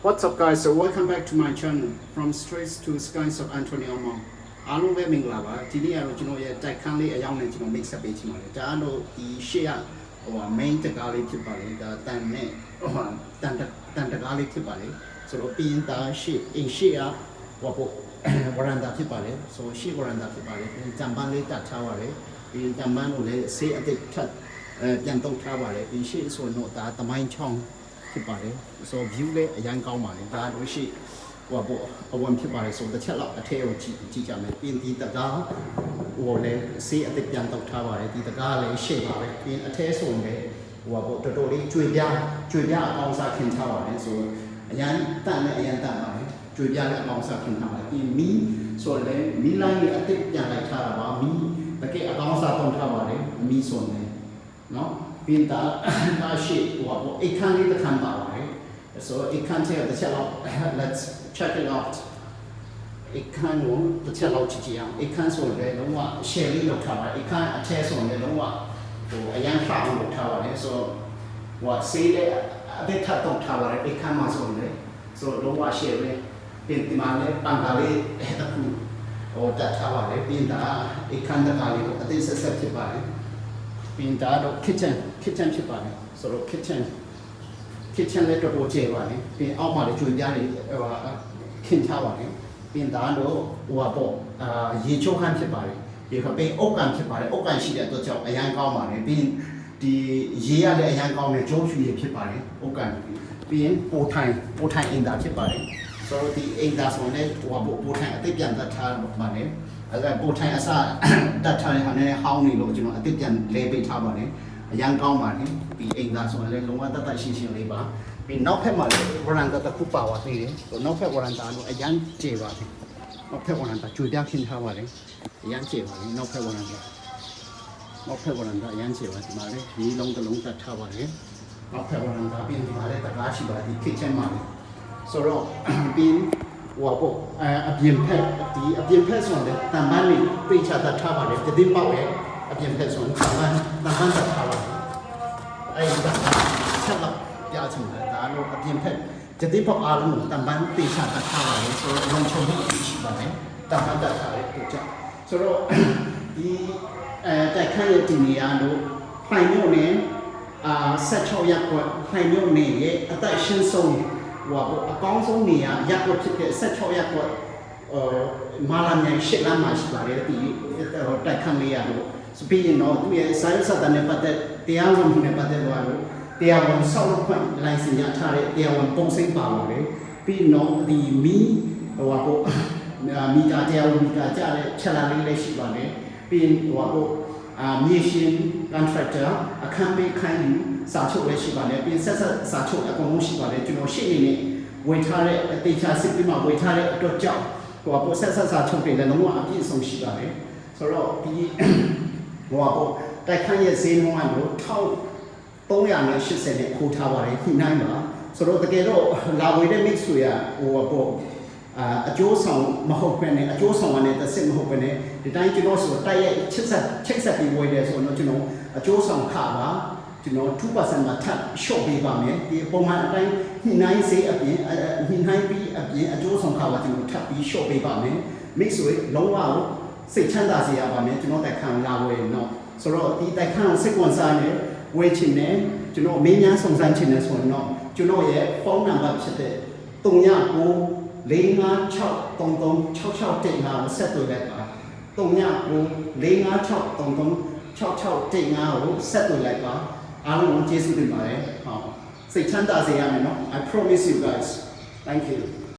What's up guys, so welcome back to my channel from Streets to Skies of Antonio Mong အားလုံးပဲမင်္ဂလာပါဒီနေ့ကတော့ကျွန်တော်ရဲ့တိုက်ခန်းလေးအကြောင်းနဲ့ကျွန်တော် mix up ပေးချင်ပါတယ်ဒါကတော့ဒီရှေ့ကmain တကားလေးဖြစ်ပါလေဒါတန်နဲ့တန်တကားလေးဖြစ်ပါလေဆိုတော့ပြီးရင်ဒါရှေ့အင်းရှေ့ကဝရန်ဒါဖြစ်ပါလေဆိုရှေ့ဝရန်ဒါဖြစ်ပါလေတန်ပန်းလေးတတ်ထားပါလေပြီးတန်ပန်းကိုလည်းဆေးအသစ်ထပ်ပြန်တုပ်ထားပါလေပြီးရှေ့ဆိုတော့ဒါတမိုင်းချောင်းဖြစ်ပါလေဆို view လေးအရန်ကောင်းပါလေဒါတို့ရှိအဝန်ဖြစ်ပါလေဆိုတစ်ချက်လောက်အထက်ကိုကြည့်ကြမယ်ပြင်ဒီတကားဟိုလေဆေးအသစ်ပြန်တောက်ထားပါတယ်ဒီတကားလည်းရှေ့ပါပဲပြင်အထက်ဆိုလည်းတော်တော်လေးကျွေပြအကောင်းစားခင်ထားပါတယ်ဆိုအရန်တန်နဲ့အရန်တန်ပါလေကျွေပြလည်းအကောင်းစားခင်ထားပါတယ်ပြင်မီဆိုလည်းမီလိုင်းရဲ့အသစ်ပြန်လိုက်ထားတာပါမီတကယ်အကောင်းစားတောင်းထားပါတယ်မီဆိုလည်းနော်ပြင်တာရှေ့အိတ်ခမ်းလေးတစ်ခမ်းပါပါတယ် so it can't tell the channel let's check it out it can the channel ကြည့်ကြည့်အောင် it can ဆိုလည်းလုံးဝ share လေးလုပ်ထားပါတယ် it can attach ဆိုလည်းလုံးဝအရန်ဖောင်းလုပ်ထားပါတယ် so what say လည်းအဘက်ထပ်တော့ထားပါတယ် it can မှာဆိုလည်း so လုံးဝ share လေးပြင်ဒီမှာလည်းပန်ကားလေးတစ်ခုတက်ထားပါတယ်ပြင်တာ it can တကားလေးကိုအသေးဆက်ဆက်ဖြစ်ပါတယ်ပြင်တာတော့ kitchen ဖြစ်ပါတယ်ဆိုတော့ kitchen လေးတော်တော်ကျေပါလေပြင်အောက်မှာလည်းကျွေပြားတွေခင်ထားပါလေပြင်သားတော့ရေချိုးခန်းဖြစ်ပါတယ်ဒီခပင်းအုတ်ကန်ဖြစ်ပါတယ်အုတ်ကန်ရှိတဲ့အတွက်ကြောင့်အရန်ကောင်းပါလေပြင်ဒီရေရလည်းအရန်ကောင်းတယ်ကျိုးဖြူရေဖြစ်ပါတယ်အုတ်ကန်ပြင်ပိုထိုင်အင်တာဖြစ်ပါတယ်ဆိုတော့ဒီအင်တာဆိုရင်ပိုထိုင်အသိပြန်တတ်ထားပါလေအဲ့ပိုထိုင်အစတတ်ထားတဲ့ဟာနဲ့ဟောင်းနေလို့ကျွန်တော်အသိပြန်လဲပေးထားပါလေအရန်ကောင်းပါတယ်ပြီးအိမ်သားဆိုရင်လည်းလုံးဝတတ်ရှင်းလေးပါပြီးနောက်ဖက်မှာလည်းဝရန်တာတစ်ခုပါသွားသေးတယ်နောက်ဖက်ဝရန်တာတော့အရန်ကျေပါတယ်နောက်ဖက်ဝရန်တာကျွေပြခင်းထားပါတယ်အရန်ကျေပါတယ်နောက်ဖက်ဝရန်တာအရန်ကျေပါတယ်ဒီမှာလည်းဒီလုံးတစ်လုံးတတ်ထားပါတယ်နောက်ဖက်ဝရန်တာပြီးဒီမှာလည်းတကားရှိပါဒီ kitchen မှာလည်းဆိုတော့ပြီးအပြင်ဖက်ဆိုရင်တန်ပန်းလေးပိတ်ချတတ်ထားပါတယ်တည်ပေါက်ရဲ့အပြင်ဖက်ဆိုရင်တန်ပန်းတတ်ထားပါတယ်အဲ့ဒါဆက်တော့ပြချင်တယ်ဒါလို့အပြင်ဖက်တည်ပေါက်အားလုံးတန်ပန်းပိတ်ချတတ်ထားပါတယ်ဆိုတော့လုံခြုံမှုရှိပါတယ်တန်ပန်းတတ်ထားတဲ့ပုံကြောင့်ဆိုတော့ဒီတိုက်ခန်းရဲ့ဒီနေရာတို့ဖိုင်မြို့နယ်16ရပ်ကွက်ဖိုင်မြို့နယ်ရဲ့အသက်ရှင်ဆုံးအကောင်းဆုံးနေရာရပ်ကွက်ဖြစ်တဲ့16ရပ်ကွက်မာလာမြိုင်8လမ်းမှာရှိပါတယ်ဒီတိုက်ခန်းလေးရတော့စပင်းတော့သူရဲ့စာရေးစာတမ်းနဲ့ပတ်သက်တရားဝင်မှုနဲ့ပတ်သက်သွားလို့တရားဝင်ဆောက်လုပ်ခွင့်လိုင်စင်ရထားတဲ့တရားဝင်ပုံစံပါလို့လေပြီးတော့ဒီမီတာတရားဝင်မီတာကြတဲ့ချက်လာလေးလည်းရှိပါတယ်ပြီးမြေရှင် contractor အခမ်းပေးခိုင်းစာချုပ်လည်းရှိပါတယ်ပြီးဆက်စာချုပ်အကုန်လုံးရှိပါတယ်ကျွန်တော်ရှေ့နေနဲ့ဝယ်ထားတဲ့အသေးချာစစ်ပြီးမှဝယ်ထားတဲ့အတွက်ကြောင့်ဆက်စာချုပ်တွေလည်းလုံးဝအပြည့်အစုံရှိပါတယ်ဆိုတော့ဒီတိုက်ခန်းရဲ့ဈေးနှုန်းကတော့1380နဲ့ခိုးထားပါတယ်ခုနိုင်ပါဆိုတော့တကယ်တော့လာဝယ်တဲ့ mix တွေကအကျိုးဆောင်မဟုတ်ဘဲနဲ့အကျိုးဆောင်ကနေတစ်စစ်မဟုတ်ဘဲနဲ့ဒီတိုင်းကျွန်တော်ဆိုတိုက်ရဲ့ချိတ်ဆက်ပြီးဝယ်တယ်ဆိုတော့ကျွန်တော်အကျိုးဆောင်ခပါကျွန်တော် 2% မှာထပ် short ပေးပါမယ်ဒီပုံမှန်အတိုင်းညှိနှိုင်းစေးအပြင်ညှိနှိုင်းပြီးအပြင်အကျိုးဆောင်ခပါကျွန်တော်ထပ်ပြီး short ပေးပါမယ် mix ဆိုရင်လုံးဝစိတ်ချမ်းသာစေရပါမယ်ကျွန်တော်တိုက်ခန်းလာဝယ်တော့ဆိုတော့ဒီတိုက်ခန်းစိတ်ဝင်စားနေဝယ်ချင်တယ်ကျွန်တော်အမင်းများစုံစမ်းချင်တယ်ဆိုရင်တော့ကျွန်တော်ရဲ့ဖုန်းနံပါတ်ဖြစ်တဲ့39 45633661ဆက်သွယ်လိုက်ပါ39 45633661ကိုဆက်သွယ်လိုက်ပါအားလုံးကိုကျေးဇူးတင်ပါတယ်ဟုတ်စိတ်ချမ်းသာစေရမယ်နော် I promise you guys thank you